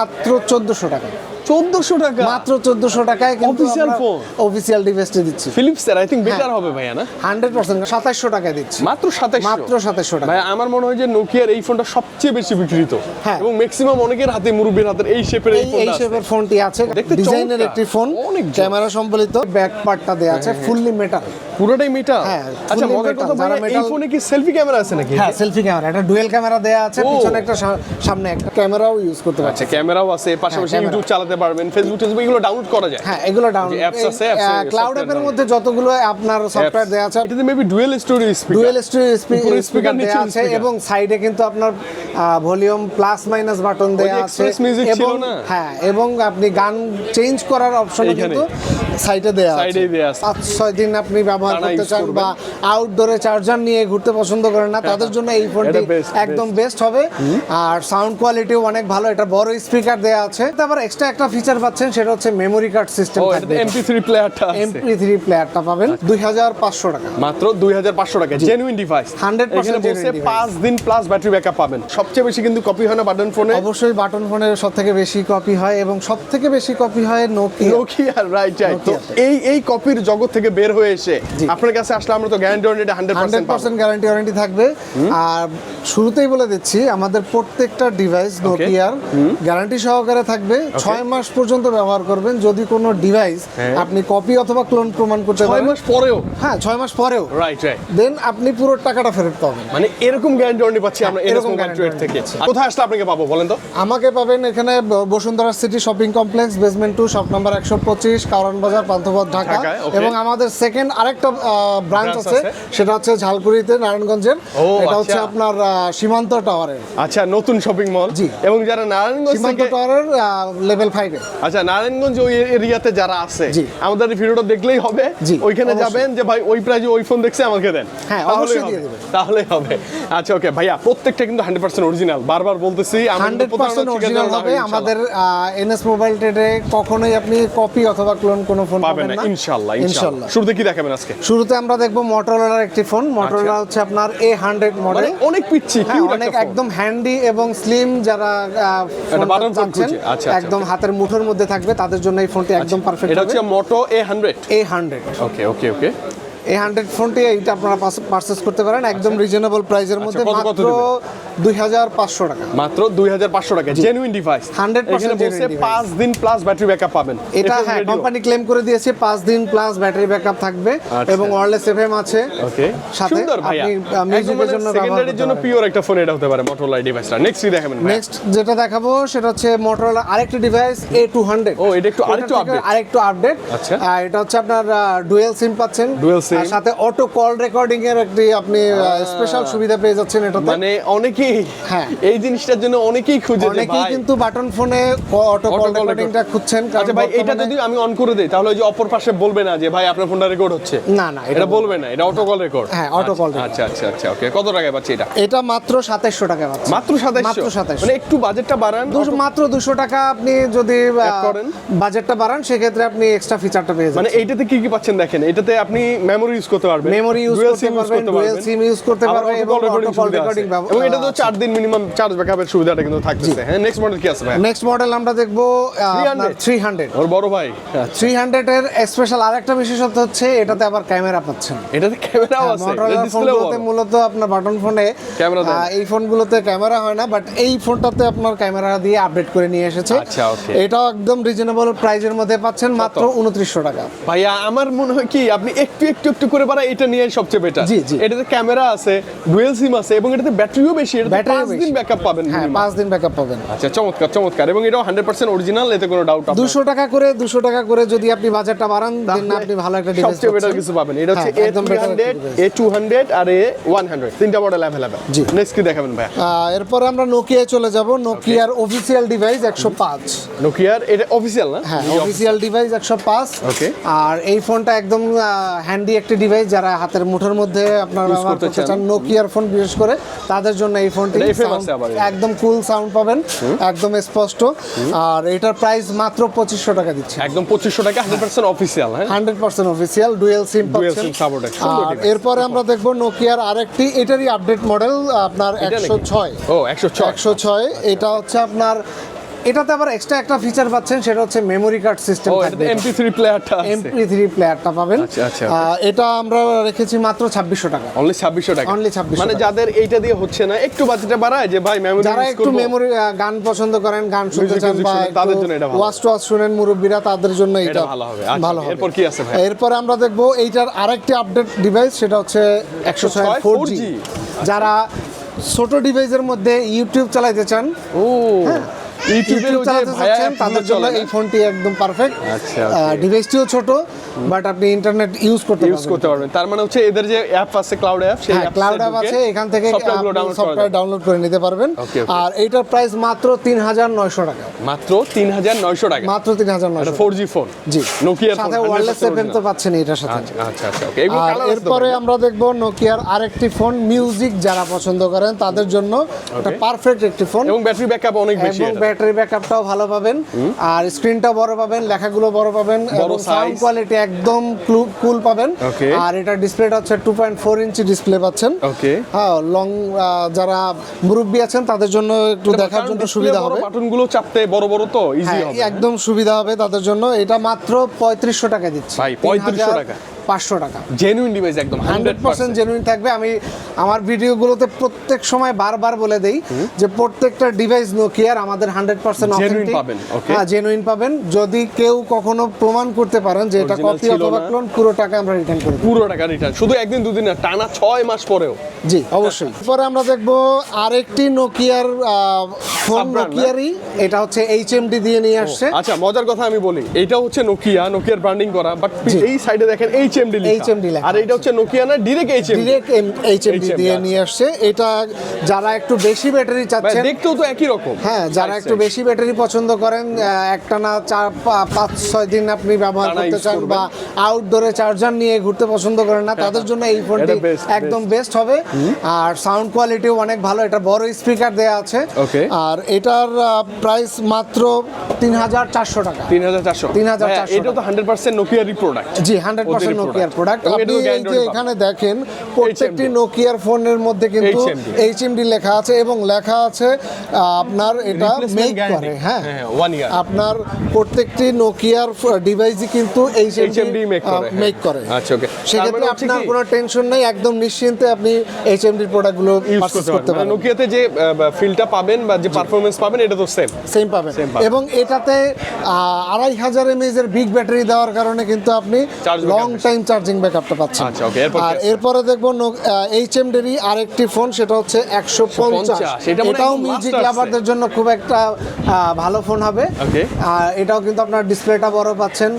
মাত্র 1400 টাকা। 1400 টাকা মাত্র 1400 টাকায় অফিশিয়াল ফোন, অফিশিয়াল ডিভাইসটা দিচ্ছি। ফিলিপস এর আই থিং বেটার হবে ভাইয়া না? 100% 2700 টাকায় দিচ্ছি। মাত্র 2700? মাত্র 2700 টাকা। ভাই আমার মনে হয় যে নোকিয়ার এই ফোনটা সবচেয়ে বেশি বিক্রিত। হ্যাঁ। এবং ম্যাক্সিমাম অনেকের হাতে, মুরব্বির হাতের এই শেপের এই ফোনটা এই আছে। শেপের ফোনটি আছে, দেখতে ডিজাইনের চমৎকার। একটি ফোন, অনেক জোর। ক্যামেরা সম্বলিত, ব্যাক পার্টটা দেয়া আছে ফুললি মেটাল। পুরোটাই মেটাল? হ্যাঁ, আচ্ছা fully মজার metal, কথা যারা ভাই, এই metal- ফোনে কি সেলফি ক্যামেরা আছে নাকি? হ্যাঁ, সেলফি ক্যামেরা, এটা ডুয়েল ক্যামেরা দেয়া আছে, ও। পিছনে একটা সামনে একটা ক্যামেরাও ইউজ করতে আচ্ছা পারছে। ক্যামেরাও আছে, পাশাপাশি ক্যামেরা। ইউটিউব চালাতে পারবেন, ফেসবুক টেসবুক এগুলো ডাউনলোড করা যায়। হ্যাঁ, এগুলো ডাউন যে apps আছে, apps এর ক্লাউড software অ্যাপের download। মধ্যে যতগুলো আপনার সফটওয়্যার দেয়া আছে, এটাতে maybe dual storage speaker. Dual speaker উপরে speaker, নিচে দেয়া আছে, speaker। এবং সাইডে কিন্তু আপনার ভলিউম প্লাস মাইনাস বাটন দেয়া আছে, Express music ছিল এবং না? হ্যাঁ, এবং আপনি গান চেঞ্জ করার অপশন এইখানে। কিন্তু সাইডে দেয়া আছে। সাইডেই দেয়া আছে। 5-6 দিন আপনি ব্যবহার টানা করতে use চান করবেন। বা আউটডোরে চার্জার নিয়ে ঘুরতে পছন্দ করেন না, তাদের জন্য এই ফোনটি এটা best, একদম বেস্ট হবে। আর সাউন্ড কোয়ালিটিও অনেক ভালো, এটা বড় স্পিকার দেয়া আছে। তারপর এক্সট্রা একটা ফিচার পাচ্ছেন, সেটা হচ্ছে মেমোরি কার্ড সিস্টেম ও থাকবে। এটাতে MP3 প্লেয়ারটা আছে। MP3 প্লেয়ারটা পাবেন 2500 টাকা। মাত্র 2500 টাকা, জেনুইন ডিভাইস। 100% এখানে বলছে genuine device। 5 দিন প্লাস ব্যাটারি ব্যাকআপ পাবেন। সবচেয়ে বেশি কিন্তু কপি হয় না বাটন ফোনে? অবশ্যই বাটন ফোনের সবথেকে বেশি কপি হয়, এবং সবথেকে বেশি কপি হয় নোকিয়া। Nokia, right right. তো নোকিয়াতে। এই কপির জগৎ থেকে বের হয়ে এসে জি। আপনার কাছে আসলে আমরা তো গ্যারান্টি 100% পাবো। 100% গ্যারান্টি থাকবে। আর শুরুতেই বলে দিচ্ছি, আমাদের প্রত্যেকটা ডিভাইস নোকিয়ার গ্যারান্টি সহকারে থাকবে। 6 মাস পর্যন্ত ব্যবহার করবেন। যদি কোনো ডিভাইস হ্যাঁ। আপনি কপি অথবা ক্লোন প্রমাণ করতে 6 পারেন, মাস পরেও? হ্যাঁ 6 মাস পরেও, রাইট রাইট। দেন আপনি পুরো টাকাটা ফেরত পাবেন। মানে এরকম গ্যারান্টি পাচ্ছি আমরা হ্যাঁ, এরকম এরকম গ্যারান্টি guarantee থেকে। পাচ্ছি। কোথায় আসলে আপনাকে পাবো বলেন তো? আমাকে পাবেন এখানে Bashundhara city shopping complex, basement 2, shop number 125, কারণ বাজার, পান্থপথ, ঢাকা। ঢাকায়, okay। এবং আমাদের সেকেন্ড আরেকটা ব্রাঞ্চ Branch আছে, আছে। সেটা হচ্ছে ঝালকুড়িতে, নারায়ণগঞ্জের। ও, এটা হচ্ছে আচ্ছা। আপনার সীমান্ত টাওয়ারের, আচ্ছা, নতুন শপিং মল। জি। এবং যারা নারায়ণগঞ্জ সীমান্ত থেকে, টাওয়ারের লেভেল 5 এ। আচ্ছা নারায়ণগঞ্জ ওই এরিয়াতে যারা আছে, জি। আমাদের এই ভিডিওটা দেখলেই হবে, জি, ওইখানে অবশ্যই। যাবেন যে ভাই ওই প্রাইজে ওই ফোন দেখছে আমাকে দেন। হ্যাঁ, তাহলেই অবশ্যই হবে। দিয়ে দেবেন। তাহলেই হবে। আচ্ছা ওকে ভাইয়া, প্রত্যেকটা কিন্তু 100% অরিজিনাল, বারবার বলতেছি। আমরা কিন্তু 100% প্রতারণা অরিজিনাল শিকার না হবে। হই, আমাদের এনএস মোবাইল ট্রেডে কখনোই আপনি কপি অথবা ক্লোন কোনো ফোন পাবেন পাবেন না না, ইনশাআল্লাহ। ইনশাআল্লাহ। ইনশাআল্লাহ। শুরুতে কি দেখাবেন আজকে? শুরুতে আমরা দেখবো মোটরোলার একটি ফোন। মোটরোলা হচ্ছে আপনার A100 মানে মডেল। অনেক পিচ্ছি, হ্যাঁ, কিউট অনেক একটা ফোন। একদম হ্যান্ডি এবং স্লিম, যারা একটা ফোনটা button phone চাচ্ছেন, খুঁজে। আচ্ছা, আচ্ছা, একদম হাতের মুঠোর মধ্যে থাকবে, তাদের জন্য এই ফোনটি একদম পারফেক্ট এটা হবে। হচ্ছে মোটো A100। A100 ওকে ওকে ওকে। A100 ফোনটি এইটা আপনারা পারচেজ করতে পারেন একদম রিজনেবল প্রাইসের মধ্যে, কত মাত্র দিবেন? 2500 টাকা। মাত্র 2500 টাকা, জেনুইন ডিভাইস। 100% এখানে বলছে genuine device। 5 দিন প্লাস ব্যাটারি ব্যাকআপ পাবেন। এটা FM হ্যাঁ, radio। কোম্পানি ক্লেম করে দিয়েছে 5 দিন প্লাস ব্যাটারি ব্যাকআপ থাকবে, আচ্ছা। এবং ওয়্যারলেস এফএম আছে ওকে, সাথে। সুন্দর ভাইয়া। আপনি মিউজিকের জন্য ব্যবহার সেকেন্ডারির করতে জন্য পারেন। পিওর একটা ফোন এটা হতে পারে মোটরোলা ডিভাইসটা। নেক্সট কি দেখাবেন ভাই? নেক্সট যেটা দেখাবো সেটা হচ্ছে মোটরোলা আরেকটি ডিভাইস A200। ও, এটা একটু আরেকটু আপডেট। আরেকটু আপডেট। আচ্ছা। এটা হচ্ছে আপনার ডুয়েল সিম পাচ্ছেন, Dual SIM। আর সাথে অটো কল রেকর্ডিং এর একটি আপনি স্পেশাল সুবিধা পেয়ে যাচ্ছেন এটাতে। মানে অনেকেই হ্যাঁ। এই জিনিসটার জন্য অনেকেই খুঁজে যে অনেকেই ভাই কিন্তু বাটন ফোনে অটো Auto কল call রেকর্ডিংটা খুঁজছেন, কারণ আচ্ছা ভাই, এটা বর্তমানে- যদি আমি অন করে দেই তাহলে ওই যে অপর পাশে বলবে না যে ভাই আপনার ফোনটা রেকর্ড হচ্ছে? না না, এটা বলবে না, এটা অটো কল রেকর্ড। হ্যাঁ, auto call record। আচ্ছা আচ্ছা আচ্ছা ওকে। কত টাকায় পাচ্ছি এটা? এটা মাত্র 2700 টাকা পাচ্ছেন। মাত্র 2700? মাত্র 2700। মানে একটু বাজেটটা বাড়ান। মাত্র 200 টাকা আপনি যদি করেন। বাজেটটা বাড়ান, সেক্ষেত্রে আপনি এক্সট্রা ফিচারটা পেয়ে মানে যাবেন। এইটাতে কি কি পাচ্ছেন দেখেন, এটাতে আপনি মেমোরি ইউজ করতে পারবেন, মেমোরি ইউজ Dual করতে SIM use পারবেন, ডুয়েল সিম ইউজ করতে আবার পারবেন, auto এবং call recording অটো কল সুবিধা আছে। রেকর্ডিং এবং এটা তো 4 দিন মিনিমাম চার্জ ব্যাকআপের সুবিধাটা কিন্তু থাকতেছে। হ্যাঁ, নেক্সট মডেল কি আছে ভাই? নেক্সট মডেল আমরা দেখবো আপনার 300। ওর বড় ভাই। 300 এর স্পেশাল আরেকটা বিশেষত্ব হচ্ছে এটাতে আবার ক্যামেরা পাচ্ছেন। এটাতে ক্যামেরাও আছে, মোটরোলার ডিসপ্লেও ফোনগুলোতে মূলত আপনার বাটন ফোনে ক্যামেরা দেয়। এই ফোনগুলোতে ক্যামেরা হয় না, বাট এই ফোনটাতে আপনার ক্যামেরা দিয়ে আপডেট করে নিয়ে এসেছে। আচ্ছা, okay। এটাও একদম রিজনেবল প্রাইসের মধ্যে পাচ্ছেন, মাত্র 2900 টাকা। ভাইয়া আমার মনে হয় কি আপনি একটু একটু একটু করে বাড়া এটা নিয়ে সবচেয়ে বেটার। জি, জি। এটাতে ক্যামেরা আছে, ডুয়েল সিম আছে, এবং এটাতে ব্যাটারিও বেশি। এটাতে ব্যাটারিও 5 দিন বেশি। ব্যাকআপ পাবেন হ্যাঁ, minimum। 5 দিন ব্যাকআপ পাবেন। আচ্ছা, চমৎকার চমৎকার। এবং এটাও 100% অরিজিনাল, এতে কোনো ডাউট আপনার? 200 টাকা করে যদি আপনি বাজারটা বাড়ান, দেন আপনি ভালো একটা ডিভাইস সবচেয়ে বেটার কিছু পাবেন। এটা হচ্ছে হ্যাঁ, একদম better A300, একটা device। A200 আর A100 তিনটা মডেল अवेलेबल। জি। নেক্সট কি দেখাবেন ভাই? এরপর আমরা নোকিয়ায় চলে যাব। নোকিয়ার অফিসিয়াল ডিভাইস 105। নোকিয়ার এটা অফিশিয়াল না? হ্যাঁ, অফিসিয়াল ডিভাইস 105। ওকে। আর এই ফোনটা একদম হ্যান্ডি একটি ডিভাইস, যারা হাতের মুঠোর মধ্যে আপনারা Use ব্যবহার করতে করতে চান। চান, নোকিয়ার ফোন বিশেষ করে তাদের জন্য এই ফোনটি এটা FM sound আছে আবার। একদম কুল সাউন্ড পাবেন, একদম স্পষ্ট। আর এটার প্রাইস মাত্র 2500 টাকা দিচ্ছে। একদম 2500 টাকা, 100% অফিশিয়াল। হ্যাঁ, 100% অফিসিয়াল, ডুয়েল সিম ডুয়াল পাচ্ছেন। সিম সাপোর্ট আছে। সুন্দর আর device। এরপরে আমরা দেখব নোকিয়ার আরেকটি, এটারই আপডেট মডেল আপনার এটা নাকি? 106। ও 106। 106 এটা হচ্ছে আপনার এটাতে আবার এক্সট্রা একটা ফিচার পাচ্ছেন, সেটা হচ্ছে মেমোরি কার্ড সিস্টেম ও থাকবে। এটা MP3 প্লেয়ারটা আছে। MP3 প্লেয়ারটা পাবেন। আচ্ছা, আচ্ছা। এটা আমরা রেখেছি মাত্র 2600 টাকা। অনলি 2600 টাকা। Only 2600 মানে টাকা। যাদের এইটা দিয়ে হচ্ছে না, একটু বাজেটটা বাড়ায় যে ভাই মেমোরি যারা একটু মেমোরি গান পছন্দ করেন, গান শুনতে Music চান বা শুনেন, তাদের জন্য এটা ভালো। ওয়াচ টোয়াচ শুনেন মুরব্বীরা, তাদের জন্য এটা এটা ভালো হবে। আচ্ছা, ভালো হবে। এরপর কি আছে ভাই? এরপরে আমরা দেখবো এইটার আরেকটি আপডেট ডিভাইস, সেটা হচ্ছে 106 4G। যারা ছোট ডিভাইসের মধ্যে ইউটিউব চালাতে চান, ও ইউটিউবের ইউটিউব ওই যে চালাতে ভাইয়া চাচ্ছেন, তাদের জন্য এই ফোনটি একদম পারফেক্ট। আচ্ছা, ডিভাইসটিও ছোট, বাট আপনি ইন্টারনেট ইউজ করতে পারবেন। তার মানে হচ্ছে এদের যে অ্যাপ আছে ক্লাউড অ্যাপ, সেই হ্যাঁ, ক্লাউড অ্যাপ আছে, এখান থেকে সফটওয়্যারগুলো ডাউনলোড করা সফটওয়্যার যাবে। ডাউনলোড করে নিতে পারবেন। Okay, okay. আর এইটার প্রাইস মাত্র 3900 টাকা। মাত্র 3900 টাকা। মাত্র 3900 এটা 4G ফোন। জি, নোকিয়ার সাথে ওয়্যারলেস সেভেন তো পাচ্ছেন এটার সাথে। আচ্ছা আচ্ছা ওকে। এগুলো আর কালার আছে তো এরপরে ভাই? আমরা দেখব নোকিয়ার আরেকটি ফোন, মিউজিক যারা পছন্দ করেন তাদের জন্য এটা পারফেক্ট একটি ফোন, এবং ব্যাটারি ব্যাকআপ অনেক বেশি এবং এটা। ব্যাটারি ব্যাকআপটাও ভালো পাবেন, আর স্ক্রিনটা বড় পাবেন, লেখাগুলো বড় পাবেন, এবং সাউন্ড size। কোয়ালিটি একদম কুল পাবেন। Okay. আর এটা ডিসপ্লেটা হচ্ছে 2.4 ইঞ্চি ডিসপ্লে পাচ্ছেন। ওকে। হ্যাঁ, লং যারা মুরব্বী আছেন তাদের জন্য একটু দেখার জন্য সুবিধা হবে। বাটনগুলো চাপতে বড় বড় তো ইজি হ্যাঁ, হবে। একদম সুবিধা হবে তাদের জন্য। এটা মাত্র 3500 টাকা দিচ্ছি ভাই, 3500 টাকা। 500 টাকা। জেনুইন ডিভাইস একদম 100% জেনুইন থাকবে। আমি আমার ভিডিওগুলোতে প্রত্যেক সময় বারবার বলে দেই যে প্রত্যেকটা ডিভাইস নোকিয়ার আমাদের 100% Genuine অথেন্টিক পাবেন, okay? হ্যাঁ, জেনুইন পাবেন। যদি কেউ কখনো প্রমাণ করতে পারেন যে এটা Original কপি ছিল অথবা না। ক্লোন, পুরো টাকা আমরা রিটার্ন করে দেব। পুরো টাকা রিটার্ন, শুধু একদিন দুদিন না, টানা 6 মাস পরেও। জি, অবশ্যই। পরে আমরা দেখবো আরেকটি নোকিয়ার ফোন, Sub-brand না? নোকিয়ারই, এটা হচ্ছে HMD দিয়ে নিয়ে আসছে। আচ্ছা, মজার কথা আমি বলি, এটা হচ্ছে নোকিয়ার ব্র্যান্ডিং করা, বাট জি। এই সাইডে দেখেন HMD লেখা। HMD লেখা আর এটা হচ্ছে নোকিয়া না, ডাইরেক্ট HMD। ডিরেক্ট HMD দিয়ে আচ্ছা। নিয়ে আসছে। এটা যারা একটু বেশি ব্যাটারি ভাই, চাচ্ছেন, দেখতেও তো একই রকম। হ্যাঁ, যারা একটু বেশি ব্যাটারি পছন্দ করেন, একটানা 4-5-6 দিন আপনি ব্যবহার টানা করতে use চান, করবেন। বা আউটডোরে চার্জার নিয়ে ঘুরতে পছন্দ করেন না, তাদের জন্য এই ফোনটি এটা best, একদম বেস্ট হবে। আর সাউন্ড কোয়ালিটিও অনেক ভালো, এটা বড় স্পিকার দেয়া আছে। Okay. আর এটার প্রাইস মাত্র 3400 টাকা। 3400। 3400 ভাই, এটা তো 100% নোকিয়ারই প্রোডাক্ট। জি, 100% নোকিয়ার প্রোডাক্ট। এবং আপনি এটাও এই যে Android এখানে দেখেন প্রত্যেকটি নোকিয়ার ফোনের মধ্যে কিন্তু HMD লেখা আছে, এবং লেখা আছে আপনার এটা মেক করে। হ্যাঁ, 1 ইয়ার। আপনার প্রত্যেকটি নোকিয়ার ডিভাইসই কিন্তু HMD মেক করে। আচ্ছা, ওকে। সেক্ষেত্রে আপনার কোনো টেনশন নেই, একদম নিশ্চিন্তে আপনি HMD প্রোডাক্টগুলো ইউজ পারচেজ করতে করতে পারবেন। পারেন। নোকিয়াতে যে ফিলটা পাবেন বা যে পারফরম্যান্স পাবেন, এটা তো সেম। সেম পাবেন। Same পাবেন। এবং এটাতে 2500 mAh এর বিগ ব্যাটারি দেওয়ার কারণে কিন্তু আপনি Charge backup long time charging ব্যাকআপটা পাচ্ছেন। আচ্ছা, okay, এরপর কি আর আছে? এরপরে দেখবো HMD-র আরেকটি ফোন, সেটা হচ্ছে 150। এটা মনে হয় এটাও একদম মিউজিক last আসছে। লাভারদের জন্য খুব একটা ভালো ফোন হবে। Okay. আর এটাও কিন্তু আপনার ডিসপ্লেটা বড় পাচ্ছেন,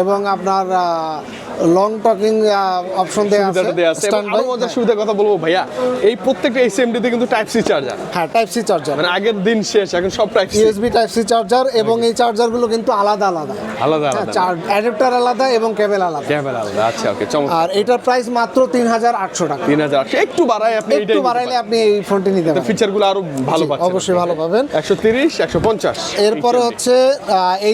এবং আপনার লং টকিং অপশন দেওয়া আছে। সুবিধাটা দেয়া আছে। এবং Standby, আরো মজার হ্যাঁ। সুবিধার কথা বলবো ভাইয়া, এই প্রত্যেকটা HMD তে কিন্তু টাইপ সি চার্জার। হ্যাঁ, টাইপ সি চার্জার, মানে আগের দিন শেষ, এখন সব type C. USB type C charger, এবং এই চার্জারগুলো কিন্তু আলাদা আলাদা। আলাদা হ্যাঁ, আলাদা। অ্যাডাপ্টার আলাদা এবং কেবল আলাদা। ক্যামেরা আলাদা। আচ্ছা, ওকে, চমৎকার। আর এটার প্রাইস মাত্র 3800 টাকা। 3000। একটু বাড়ায় আপনি একটু এটাই বাড়াইলে আপনি এই ফোনটি নিতে পারেন। ফিচারগুলো আরো ভালো জি, পাচ্ছেন। অবশ্যই ভালো পাবেন। 130, 150। এরপরে হচ্ছে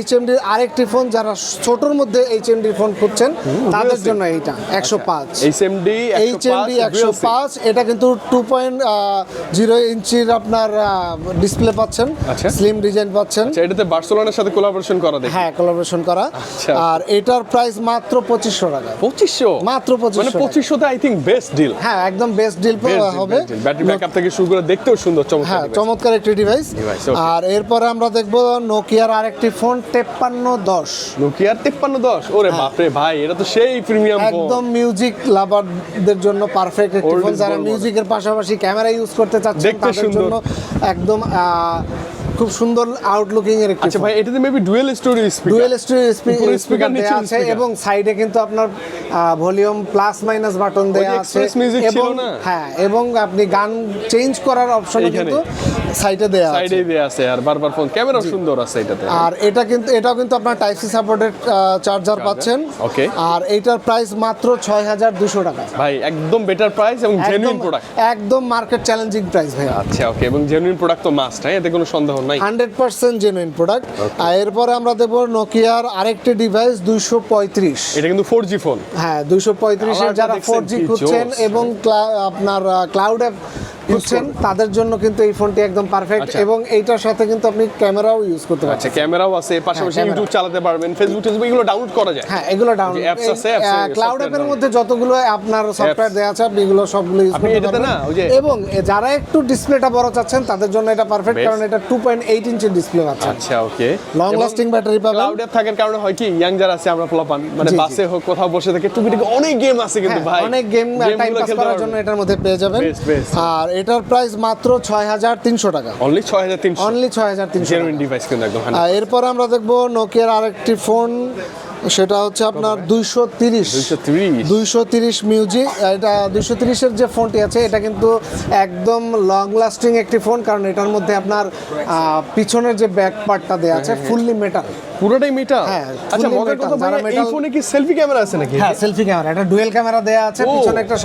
HMD আরেকটি ফোন, যারা ছোটর মধ্যে HMD ফোন খুঁজছেন তাদের জন্য এইটা 105। HMD HMD 105, এটা কিন্তু 2.0 ইঞ্চির আপনার ডিসপ্লে পাচ্ছেন, আচ্ছা। স্লিম ডিজাইন পাচ্ছেন। আচ্ছা, এটাতে বার্সেলোনার সাথে কোলাবোরেশন করা দেখি। হ্যাঁ, কোলাবোরেশন করা। আচ্ছা। আর এটার প্রাইস মাত্র 2500 টাকা। 2500? মাত্র মানে 2500 টাকা। 2500 তে আই থিংক বেস্ট ডিল। হ্যাঁ, একদম বেস্ট ডিল হবে। ব্যাটারি ব্যাকআপ থেকে শুরু করে দেখতেও সুন্দর, চমৎকার হ্যাঁ, device। চমৎকার একটি ডিভাইস। okay. আর এরপরে আমরা দেখবো নোকিয়ার আরেকটি ফোন 5310। নোকিয়ার 5310। ওরে হ্যাঁ। বাপরে ভাই, এটা তো সেই প্রিমিয়াম ফোন। একদম মিউজিক লাভারদের জন্য পারফেক্ট একটি Old ফোন, is যারা gold মিউজিকের পাশাপাশি ক্যামেরা ইউজ করতে চাচ্ছেন দেখতে তাদের সুন্দর। জন্য একদম খুব সুন্দর আউটলুকিং এর একটি আচ্ছা ফোন। ভাই, এটাতে maybe dual storage speaker. Dual উপরে স্পিকার নিচে দেওয়া আছে, speaker। এবং সাইডে কিন্তু আপনার ভলিউম প্লাস মাইনাস বাটন দেওয়া যে আছে, express music ছিল এবং না? হ্যাঁ, এবং আপনি গান চেঞ্জ করার অপশন এইখানে। কিন্তু সাইডে দেওয়া আছে। সাইডেই দেয়া আছে, আর বারবার ফোন ক্যামেরা সুন্দর আছে এটাতে। আর এটাও কিন্তু আপনার টাইপ সি সাপোর্টেড চার্জার পাচ্ছেন। Okay. আর এটার প্রাইস মাত্র 6200 টাকা। ভাই, একদম বেটার প্রাইস এবং জেনুইন প্রোডাক্ট। একদম মার্কেট চ্যালেঞ্জিং প্রাইস ভাই। আচ্ছা, ওকে, এবং জেনুইন প্রোডাক্ট তো মাস্ট, হ্যাঁ, এতে কোনো সন্দেহ নাই। নাই 100% জেনুইন প্রোডাক্ট। আর এরপরে আমরা দেবো নোকিয়ার আরেকটি ডিভাইস 235। এটা কিন্তু 4G ফোন। হ্যাঁ 235 এর যারা 4G খুঁজছেন এবং আপনার ক্লাউড অ্যাপ খুঁজছেন তাদের জন্য কিন্তু এই ফোনটি একদম পারফেক্ট, এবং এইটার সাথে কিন্তু আপনি ক্যামেরাও ইউজ করতে পারছেন। আচ্ছা ক্যামেরাও আছে, পাশাপাশি ইউটিউব চালাতে পারবেন, ফেসবুক এগুলো ডাউনলোড করা যায়। হ্যাঁ এগুলো ডাউনলোড অ্যাপস আছে, ক্লাউড অ্যাপের মধ্যে যতগুলো আপনার সফটওয়্যার দেওয়া আছে আপনি এগুলো সবগুলো ইউজ করতে পারবেন। এবং যারা একটু ডিসপ্লেটা বড় চাচ্ছেন তাদের জন্য এটা পারফেক্ট, কারণ এটা 2.8 ইঞ্চি ডিসপ্লে আছে। আচ্ছা ওকে, লং লাস্টিং ব্যাটারি পাবেন। ক্লাউড অ্যাপ থাকার কারণে হয় কি ইয়াং যারা আছে আমরা ফলাপান মানে বাসে হোক কোথাও বসে থেকে টুকিটাকি অনেক গেম আছে কিন্তু ভাই, অনেক গেম টাইম পাস করার জন্য এটার মধ্যে পেয়ে যাবেন। আর এটার প্রাইস মাত্র 6300 টাকা। অনলি 6300, অনলি 6300 জেনুইন ডিভাইস কিন্তু একদম। এরপর আমরা দেখবো নোকিয়ার আরেকটি ফোন, সেটা হচ্ছে আপনার 230 মিউজিক। এটা 230 এর যে ফোনটি আছে এটা কিন্তু একদম লং লাস্টিং একটি ফোন, কারণ এটার মধ্যে আপনার পিছনের যে ব্যাক পার্টটা দেওয়া আছে ফুললি মেটাল, পুরোটাই মেটাল। হ্যাঁ আচ্ছা মজার কথা ভাই, এই ফোনে কি সেলফি ক্যামেরা আছে নাকি? হ্যাঁ সেলফি ক্যামেরা, এটা ডুয়াল ক্যামেরা দেয়া আছে, পিছনে একটা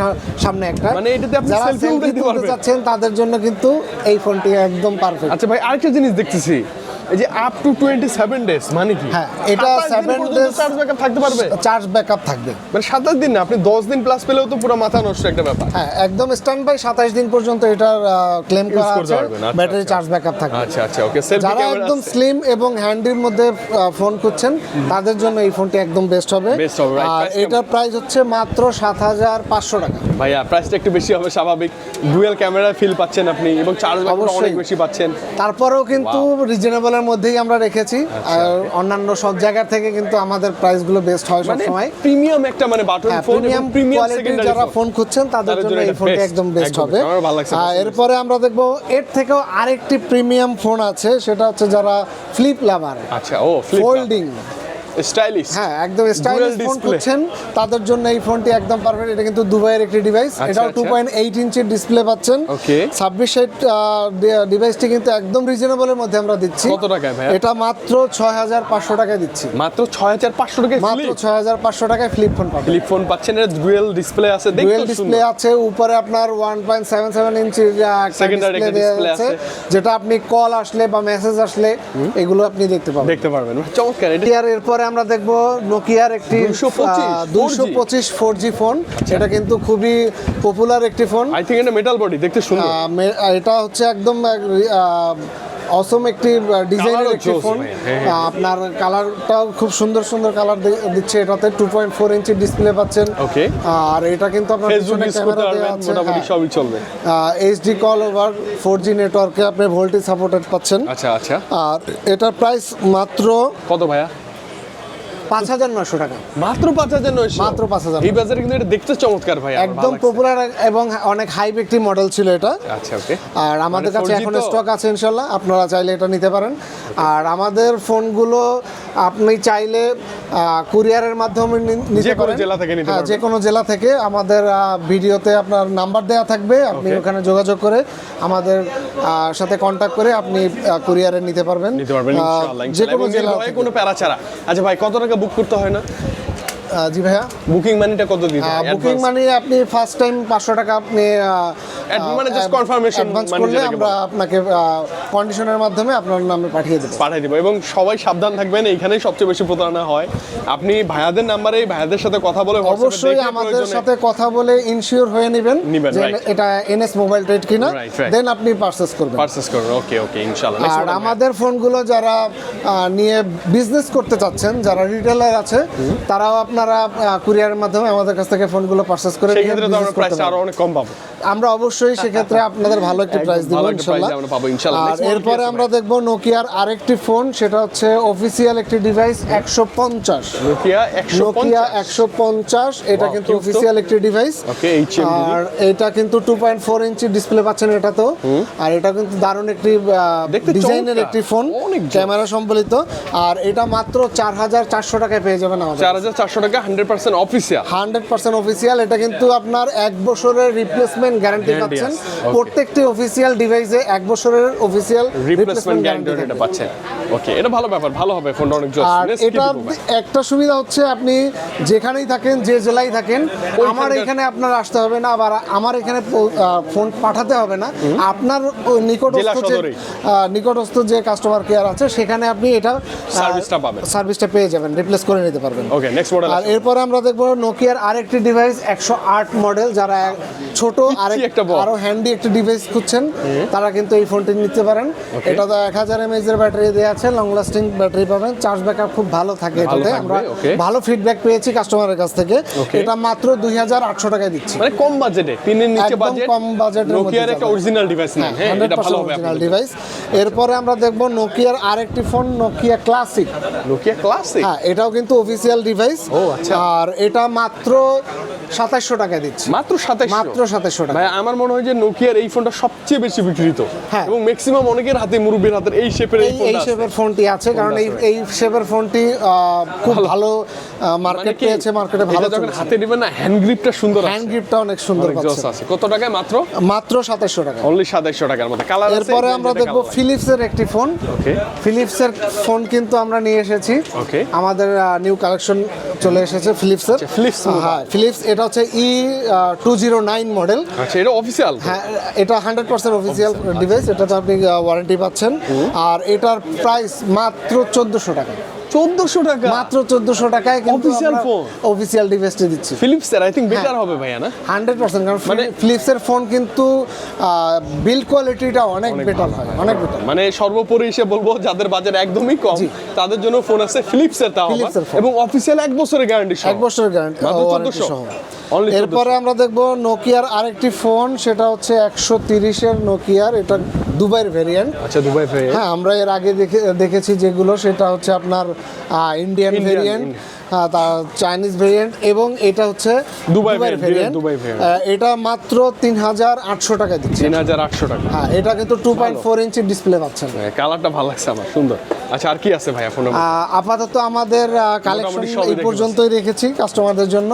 সামনে একটা, মানে এটাতে আপনি সেলফি উঠাতে পারবেন। চাচ্ছেন তাদের জন্য কিন্তু এই ফোনটি একদম পারফেক্ট। আচ্ছা ভাই আরেকটা জিনিস দেখতেছি, এই যে আপ টু 27 ডেজ মানে কি? হ্যাঁ এটা 7 ডেজ চার্জ ব্যাকআপ থাকতে পারবে, চার্জ ব্যাকআপ থাকবে। মানে 27 দিন না, আপনি 10 দিন প্লাস পেলেও তো পুরো মাথা নষ্ট একটা ব্যাপার। হ্যাঁ একদম স্ট্যান্ড বাই 27 দিন পর্যন্ত এটার ক্লেম করা আছে, ব্যাটারি চার্জ ব্যাকআপ থাকবে। আচ্ছা আচ্ছা ওকে, সেলফি যারা ক্যামেরা একদম স্লিম এবং হ্যান্ডির মধ্যে ফোন খুঁজছেন তাদের জন্য এই ফোনটি একদম বেস্ট হবে। আর এটার প্রাইস হচ্ছে মাত্র 7500 টাকা। ভাইয়া প্রাইসটা একটু বেশি হবে স্বাভাবিক, ডুয়াল ক্যামেরা ফিল পাচ্ছেন আপনি এবং চার্জ ব্যাকআপ অনেক বেশি পাচ্ছেন। তারপরেও কিন্তু রিজনেবলের মধ্যেই আমরা রেখেছি, আর অন্যান্য সব জায়গা থেকে কিন্তু আমাদের প্রাইসগুলো বেস্ট হয় সব সময়। প্রিমিয়াম একটা মানে বাটন ফোন, প্রিমিয়াম কোয়ালিটির যারা ফোন খুঁজছেন তাদের জন্য এই ফোনটি একদম বেস্ট হবে। এরপরে আমরা দেখবো এর থেকেও আরেকটি প্রিমিয়াম ফোন আছে, সেটা হচ্ছে যারা ফ্লিপ লাভার। আচ্ছা ও ফ্লিপ ফোল্ডিং স্টাইলিশ, হ্যাঁ একদম স্টাইলিশ ফোন খুঁজছেন তাদের জন্য এই ফোনটি একদম পারফেক্ট। এটা কিন্তু দুবাইয়ের একটি ডিভাইস, এটাও 2.8 ইঞ্চির ডিসপ্লে পাচ্ছেন। 26 ডিভাইসটি কিন্তু একদম রিজনেবলের মধ্যে আমরা দিচ্ছি। কত টাকায় ভাই? এটা মাত্র 6500 টাকায় দিচ্ছি। মাত্র 6500 টাকায়, মাত্র 6500 টাকায় ফ্লিপ ফোন পাবেন। ফ্লিপ ফোন পাচ্ছেন, এর ডুয়াল ডিসপ্লে আছে, দেখতে ডুয়াল ডিসপ্লে আছে, উপরে আপনার 1.77 ইঞ্চির সেকেন্ডারি ডিসপ্লে আছে, যেটা আপনি কল আসলে বা মেসেজ আসলে এগুলো আপনি দেখতে পাবেন। চমৎকার। এরপরে আমরা দেখবো নোকিয়ার একটি 225 4G ফোন। এটা কিন্তু খুবই পপুলার একটি ফোন। আই থিংক এটা মেটাল বডি, দেখতে সুন্দর। এটা হচ্ছে একদম অসম একটি ডিজাইনের একটি ফোন। আপনার কালারটাও খুব সুন্দর সুন্দর কালার দিচ্ছে এটাতে। 2.4 ইঞ্চি ডিসপ্লে পাচ্ছেন। ওকে, আর এটা কিন্তু আপনার পিছনে ক্যামেরা দেওয়া আছে, মোটামুটি সবই চলবে। এইচডি কল ওভার 4G নেটওয়ার্কে আপনি ভোল্টেজ সাপোর্টেড পাচ্ছেন। আচ্ছা আচ্ছা, আর এটার প্রাইস মাত্র কত ভাইয়া? 5900 টাকা। মাত্র 5900? মাত্র 5000। এই বাজারে কিন্তু এটা দেখতে চমৎকার ভাই, একদম পপুলার এবং অনেক হাইপ একটি মডেল ছিল এটা। আচ্ছা ওকে, আর আমাদের কাছে এখন স্টক আছে ইনশাআল্লাহ, আপনারা চাইলে এটা নিতে পারেন। আর আমাদের ফোনগুলো আপনি চাইলে কুরিয়ারের মাধ্যমে নিতে পারেন, যে কোনো জেলা থেকে। আমাদের ভিডিওতে আপনার নাম্বার দেওয়া থাকবে, আপনি ওখানে যোগাযোগ করে আমাদের সাথে কন্ট্যাক্ট করে আপনি কুরিয়ারে নিতে পারবেন ইনশাআল্লাহ, যে কোনো জেলা, কোনো প্যারা ছাড়া। আচ্ছা ভাই কত টাকা বুক করতে হয় না? জি ভাইয়া, বুকিং মানিটা কত দিতে হয়? বুকিং মানি আপনি ফার্স্ট টাইম 500 টাকা আপনি মানে জাস্ট কনফার্মেশন করলে আমরা আপনাকে কন্ডিশনের মাধ্যমে আপনার নামে পাঠিয়ে দেব। এবং সবাই সাবধান থাকবেন, এইখানেই সবচেয়ে বেশি প্রতারণা হয়। আপনি ভাইয়াদের নাম্বারে ভাইয়াদের সাথে কথা বলে অবশ্যই আমাদের সাথে কথা বলে ইনশিওর হয়ে নেবেন যে এটা এনএস মোবাইল ট্রেড কিনা, দেন আপনি পারচেজ করবেন। ওকে ওকে ইনশাআল্লাহ। আর আমাদের ফোনগুলো যারা নিয়ে বিজনেস করতে চাচ্ছেন, যারা রিটেলার আছে, তারাও আপনারা কুরিয়ারের মাধ্যমে আমাদের কাছ থেকে ফোনগুলো পারচেজ করে সেই ক্ষেত্রে তো আমরা প্রাইসটা আরো অনেক কম পাবো। আমরা অবশ্যই সেক্ষেত্রে আপনাদের ভালো একটি প্রাইস দিব ইনশাআল্লাহ। আর এরপরে আমরা দেখব নোকিয়ার আরেকটি ফোন, সেটা হচ্ছে অফিসিয়াল একটি ডিভাইস 150 নোকিয়া 150। এটা কিন্তু অফিসিয়াল একটি ডিভাইস। আর এটা কিন্তু 2.4 ইঞ্চি ডিসপ্লে পাচ্ছেন এটাতেও। আর এটা কিন্তু দারুণ একটি ডিজাইনের একটি ফোন, ক্যামেরা সম্বলিত। আর এটা মাত্র 4400 টাকায় পেয়ে যাবেন আমাদের। 4400 টাকা 100% অফিসিয়াল। 100% অফিসিয়াল। এটা কিন্তু আপনার 1 বছরের রিপ্লেসমেন্ট রিপ্লেসমেন্ট গ্যারান্টি Guarantee পাচ্ছেন। আছে, okay. প্রত্যেকটি অফিসিয়াল ডিভাইসে 1 বছরের অফিসিয়াল রিপ্লেসমেন্ট গ্যারান্টি পাচ্ছেন। ওকে, এটা ভালো ব্যাপার, ভালো হবে ফোনটা অনেক জোস। আর এটা একটা সুবিধা হচ্ছে আপনি যেখানেই থাকেন, যে জেলায় থাকেন, আমার এখানে আপনার আসতে হবে না, আবার আমার এখানে ফোন পাঠাতে হবে না। আপনার নিকটস্থ যে কাস্টমার কেয়ার আছে সেখানে আপনি এটা সার্ভিসটা পেয়ে যাবেন, রিপ্লেস করে নিতে পারবেন। ওকে, নেক্সট মডেল। আর এরপরে আমরা দেখবো নোকিয়ার আরেকটি ডিভাইস 108 মডেল, যারা ছোট আরো হ্যান্ডি একটি ডিভাইস খুঁজছেন তারা কিন্তু এই ফোনটি নিতে পারেন। এটা তো 1000 mAh এর ব্যাটারি দেওয়া আছে, লং লাস্টিং ব্যাটারি পাবেন, চার্জ ব্যাকআপ খুব ভালো থাকে এটাতে। আমরা ভালো ফিডব্যাক পেয়েছি কাস্টমারের কাছ থেকে। এটা মাত্র 2800 টাকায় দিচ্ছি, মানে কম বাজেটে, 3 এর নিচে বাজেট, কম বাজেটের মধ্যে নোকিয়ার একটা অরিজিনাল ডিভাইস না, হ্যাঁ এটা ভালো হবে অরিজিনাল ডিভাইস। এরপরে আমরা দেখবো নোকিয়ার আরেকটি phone, Nokia classic. Nokia classic, হ্যাঁ এটাও কিন্তু অফিসিয়াল ডিভাইস। ও আচ্ছা। আর এটা মাত্র 2700 টাকায় দিচ্ছি, মাত্র 2700 টাকা। ভাই আমার মনে হয় যে নোকিয়ার এই ফোনটা সবচেয়ে বেশি বিক্রিত, এবং ম্যাক্সিমাম অনেকের হাতে, মুরব্বির হাতে এই শেপের ফোনটি আছে, কারণ এই শেপের ফোনটি খুব ভালো মার্কেট পেয়েছে, মার্কেটে ভালো যখন হাতে নেবেন না, হ্যান্ড গ্রিপটা সুন্দর, হ্যান্ড গ্রিপটা অনেক সুন্দর আছে। কত টাকায়? মাত্র 2700 টাকা, অনলি 2700 টাকার মধ্যে কালার আছে। এরপরে আমরা দেখবো ফিলিপসের একটি ফোন। ওকে, ফিলিপসের ফোন কিন্তু আমরা নিয়ে এসেছি, ওকে, আমাদের নিউ কালেকশন চলে এসেছে ফিলিপসের। হ্যাঁ ফিলিপস, এটা হচ্ছে E209 মডেল। আচ্ছা, এটা অফিসিয়াল? হ্যাঁ এটা 100% অফিসিয়াল ডিভাইস, এটাতে আপনি ওয়ারেন্টি পাচ্ছেন। আর এটার প্রাইস মাত্র 1400 টাকা। 1400 টাকা, মাত্র 1400 টাকায় অফিসিয়াল ফোন, অফিসিয়াল ডিভাইসটি দিচ্ছি। ফিলিপসের আই থিং বেটার হবে ভাইয়া না? 100%, কারণ মানে ফিলিপসের ফোন কিন্তু বিল্ড কোয়ালিটিটা অনেক বেটার হয়, অনেক বেটার। মানে সর্বোপরি এসে বলবো যাদের বাজেট একদমই কম তাদের জন্য ফোন আছে ফিলিপসের, তাও এবং অফিসিয়াল 1 বছরের গ্যারান্টি সহ, 1 বছরের গ্যারান্টি সহ। অনলি এরপরে আমরা দেখবো নোকিয়ার আরেকটি ফোন, সেটা হচ্ছে 130 এর নোকিয়ার, এটা দুবাইয়ের ভেরিয়েন্ট। আচ্ছা, দুবাই ভেরিয়েন্ট। হ্যাঁ আমরা এর আগে দেখেছি যেগুলো, সেটা হচ্ছে আপনার ইন্ডিয়ান ভেরিয়েন্ট, তার চাইনিজ ভেরিয়েন্ট, এবং এটা হচ্ছে দুবাইয়ের ভেরিয়েন্ট। এটা মাত্র 3800 টাকা দিচ্ছে। 3800 টাকা। হ্যাঁ এটা কিন্তু 2.4 ইঞ্চি ডিসপ্লে পাচ্ছেন। কালারটা ভালো লাগছে আমার, সুন্দর। আচ্ছা, আর কি আছে ভাইয়া ফোনে? আপাতত আমাদের কালেকশন এই পর্যন্তই রেখেছি কাস্টমারদের জন্য।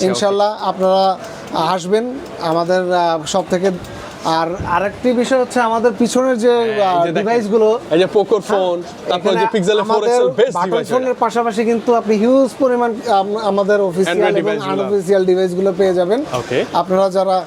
ইনশাল্লাহ আপনারা আসবেন আমাদের সব থেকে। আর আরেকটি বিষয় হচ্ছে আমাদের পিছনের যে ডিভাইসগুলো, এই যে পোকোর ফোন, তারপর যে পিক্সেল 4 এক্সেল বেস্ট ডিভাইস, ফোনের পাশাপাশি কিন্তু আপনি হিউজ পরিমাণ আমাদের অফিসিয়াল এবং আনঅফিসিয়াল ডিভাইসগুলো পেয়ে যাবেন। আপনারা যারা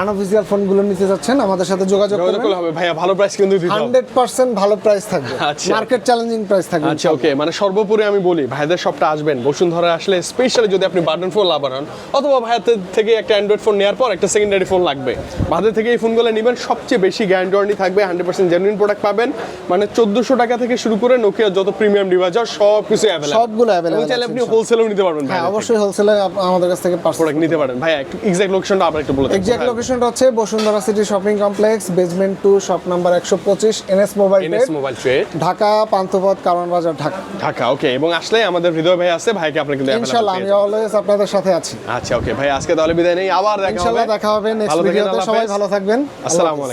আনঅফিসিয়াল ফোনগুলো নিতে যাচ্ছেন আমাদের সাথে যোগাযোগ করলে হবে ভাইয়া, ভালো প্রাইস কিন্তু দিতে হবে, 100% ভালো প্রাইস থাকবে, মার্কেট চ্যালেঞ্জিং প্রাইস থাকবে। আচ্ছা ওকে, মানে সর্বোপরি আমি বলি ভাইদের শপটা আসবেন, বসুন্ধরা আসলে স্পেশালি যদি আপনি বাটন ফোন লাভার হন, অথবা ভাইদের থেকে একটা অ্যান্ড্রয়েড ফোন নেওয়ার পর একটা সেকেন্ডারি ফোন লাগবে, ভাইদের থেকে এই ফোনগুলো নেবেন, সবচেয়ে বেশি গ্যারান্টি থাকবে, 100% জেনুইন প্রোডাক্ট পাবেন। মানে 1400 টাকা থেকে শুরু করে নোকিয়া যত প্রিমিয়াম ডিভাইস সব কিছু अवेलेबल, সবগুলো अवेलेबल। চাইলে আপনি হোলসেলও নিতে পারবেন। হ্যাঁ অবশ্যই হোলসেলে আমাদের কাছ থেকে প্রোডাক্ট নিতে পারেন। ভাই একটু এক্সাক্ট লোকেশনটা আবার একটু বলে দেন। এক্সাক্ট লোকেশনটা হচ্ছে Bashundhara city shopping complex, basement 2, shop number 125, NS mobile trade, Dhaka Panthapath, Karwan বাজার, ঢাকা। ওকে, এবং আসলে আমাদের হৃদয় ভাই আছে, ভাইকে আপনি কিন্তু ইনশাআল্লাহ আমি অলওয়েজ আপনাদের সাথে আছি। আচ্ছা ওকে ভাই, আজকে তাহলে বিদায় নেই, আবার দেখা হবে। ইনশাআল্লাহ দেখা হবে নেক্সট ভিডিওতে। সবাই ভালো থাকবেন, আসসালামু আলাইকুম।